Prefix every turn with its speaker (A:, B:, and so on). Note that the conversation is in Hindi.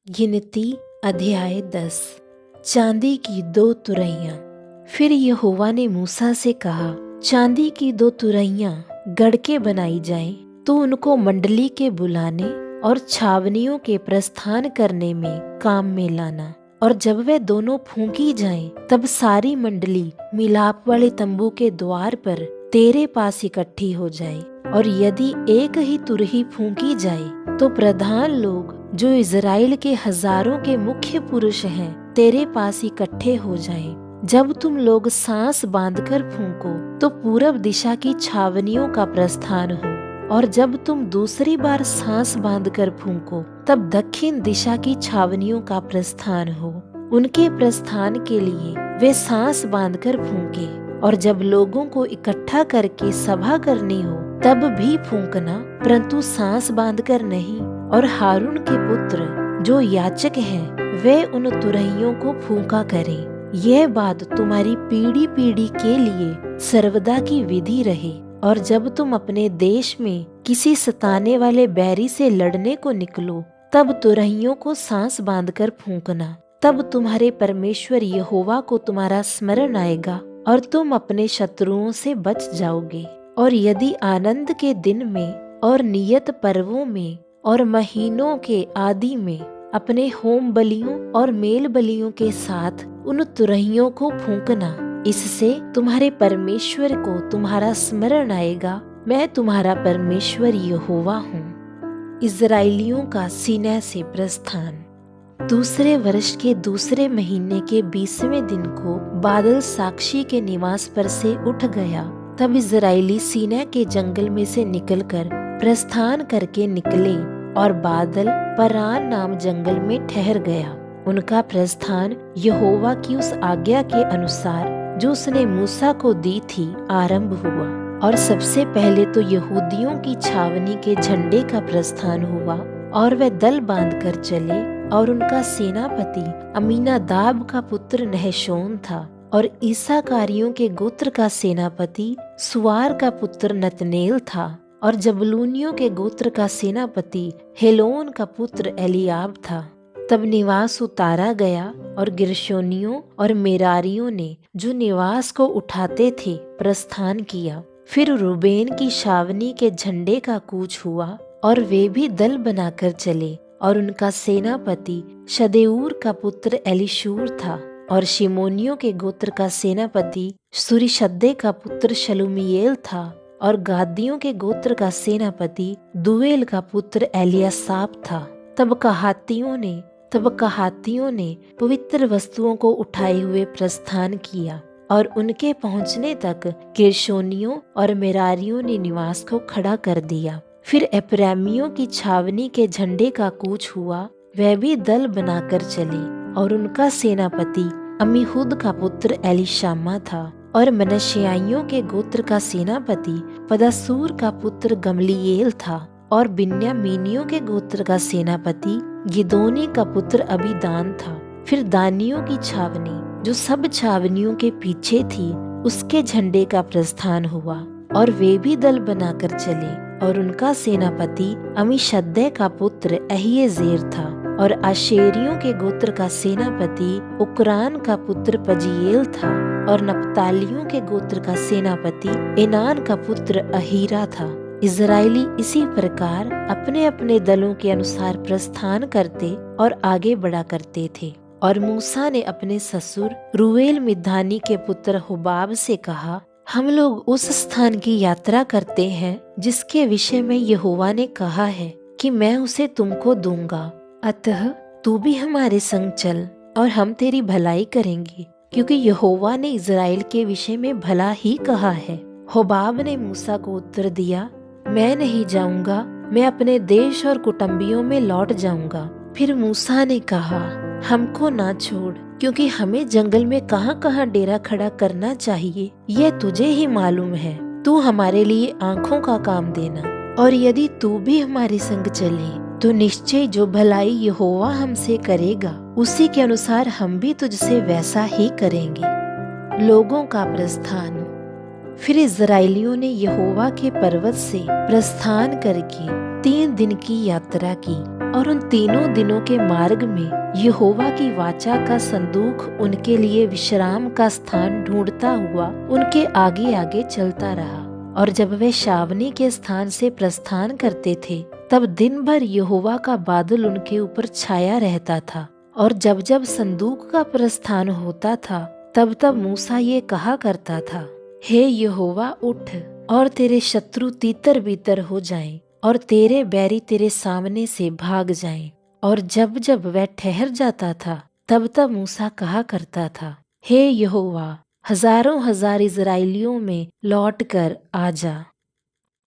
A: गिनती अध्याय 10। चांदी की 2 तुरैयां। फिर यहोवा ने मूसा से कहा, चांदी की 2 तुरैयां गढ़ के बनाई जाएं, तो उनको मंडली के बुलाने और छावनियों के प्रस्थान करने में काम में लाना। और जब वे दोनों फूंकी जाएं, तब सारी मंडली मिलाप वाले तंबू के द्वार पर तेरे पास इकट्ठी हो जाए। और यदि एक ही तुरही फूंकी जाए, तो प्रधान लोग जो इज़राइल के हजारों के मुख्य पुरुष हैं, तेरे पास इकट्ठे हो जाएं। जब तुम लोग सांस बांधकर फूंको, तो पूरब दिशा की छावनियों का प्रस्थान हो। और जब तुम दूसरी बार सांस बांधकर फूंको, तब दक्षिण दिशा की छावनियों का प्रस्थान हो। उनके प्रस्थान के लिए वे सांस बांधकर फूंके। और जब लोगों को इकट्ठा करके सभा करनी हो, तब भी फूंकना, परंतु सांस बांधकर नहीं। और हारून के पुत्र जो याजक हैं, वे उन तुरहियों को फूंका करें। यह बात तुम्हारी पीढ़ी पीढ़ी के लिए सर्वदा की विधि रहे। और जब तुम अपने देश में किसी सताने वाले बैरी से लड़ने को निकलो, तब तुरहियों को सांस बांधकर फूंकना। तब तुम्हारे परमेश्वर यहोवा को तुम्हारा स्मरण आएगा और तुम अपने शत्रुओं से बच जाओगे। और यदि आनंद के दिन में और नियत पर्वों में और महीनों के आदि में अपने होम बलियों और मेल बलियों के साथ उन तुरहियों को फूंकना, इससे तुम्हारे परमेश्वर को तुम्हारा स्मरण आएगा। मैं तुम्हारा परमेश्वर यहोवा हूँ। इज़राइलियों का सीनै से प्रस्थान। दूसरे वर्ष के दूसरे महीने के 20वें दिन को बादल साक्षी के निवास पर से उठ गया। तब इज़राइली सीनै के जंगल में से निकलकर प्रस्थान करके निकले और बादल परान नाम जंगल में ठहर गया। उनका प्रस्थान यहोवा की उस आज्ञा के अनुसार जो उसने मूसा को दी थी आरंभ हुआ। और सबसे पहले तो यहूदियों की छावनी के झंडे का प्रस्थान हुआ, और वे दल बांधकर चले। और उनका सेनापति अमीनादाब का पुत्र नहशोन था। और ईसाकारियों के गोत्र का सेनापति सुआर का पुत्र नतनेल था। और जबलूनियों के गोत्र का सेनापति हेलोन का पुत्र एलियाब था। तब निवास उतारा गया, और गिरशोनियों और मेरारियों ने जो निवास को उठाते थे प्रस्थान किया। फिर रूबेन की छावनी के झंडे का कूच हुआ, और वे भी दल बनाकर चले। और उनका सेनापति शदेऊर का पुत्र एलीशूर था। और शिमोनियों के गोत्र का सेनापति सूरीशद्दे का पुत्र शलूमिएल था। और गादियों के गोत्र का सेनापति दुएल का पुत्र एलियासाप था। तब कहातियों ने पवित्र वस्तुओं को उठाए हुए प्रस्थान किया, और उनके पहुंचने तक गेर्शोनियों और मेरारियों ने निवास को खड़ा कर दिया। फिर एप्रैमियों की छावनी के झंडे का कूच हुआ, वह भी दल बनाकर चले। और उनका सेनापति अमीहुद का पुत्र एलीशामा था। और मनश्शेइयों के गोत्र का सेनापति पदासूर का पुत्र गमलीएल था। और बिन्यामीनियों के गोत्र का सेनापति गिदोनी का पुत्र अबीदान था। फिर दानियों की छावनी जो सब छावनियों के पीछे थी, उसके झंडे का प्रस्थान हुआ, और वे भी दल बनाकर चले। और उनका सेनापति अमीशद्दै का पुत्र अहीजेर था। और आशेरियों के गोत्र का सेनापति उकरान का पुत्र पजीएल था। और नप्तालियों के गोत्र का सेनापति एनान का पुत्र अहीरा था। इज़राइली इसी प्रकार अपने अपने दलों के अनुसार प्रस्थान करते और आगे बढ़ा करते थे। और मूसा ने अपने ससुर रूएल मिद्यानी के पुत्र होबाब से कहा, हम लोग उस स्थान की यात्रा करते हैं जिसके विषय में यहोवा ने कहा है कि मैं उसे तुमको दूंगा। अतः तू भी हमारे संग चल, और हम तेरी भलाई करेंगे, क्योंकि यहोवा ने इज़राइल के विषय में भला ही कहा है। होबाब ने मूसा को उत्तर दिया, मैं नहीं जाऊंगा, मैं अपने देश और कुटुंबियों में लौट जाऊंगा। फिर मूसा ने कहा, हमको ना छोड़, क्योंकि हमें जंगल में कहाँ कहाँ डेरा खड़ा करना चाहिए यह तुझे ही मालूम है। तू हमारे लिए आंखों का काम देना, और यदि तू भी हमारे संग चले, तो निश्चय जो भलाई यहोवा हमसे करेगा, उसी के अनुसार हम भी तुझसे वैसा ही करेंगे। लोगों का प्रस्थान। फिर इज़राइलियों ने यहोवा के पर्वत से प्रस्थान करके 3 दिन की यात्रा की, और उन 3 दिनों के मार्ग में यहोवा की वाचा का संदूक उनके लिए विश्राम का स्थान ढूंढता हुआ उनके आगे आगे चलता रहा। और जब वे शावनी के स्थान से प्रस्थान करते थे, तब दिन भर यहोवा का बादल उनके ऊपर छाया रहता था। और जब जब संदूक का प्रस्थान होता था, तब तब मूसा ये कहा करता था, हे यहोवा उठ, और तेरे शत्रु तीतर बीतर हो जाएं, और तेरे बैरी तेरे सामने से भाग जाएं। और जब जब वह ठहर जाता था, तब तब मूसा कहा करता था, हे यहोवा, हजारों हजार इजराइलियों में लौट कर आ जा।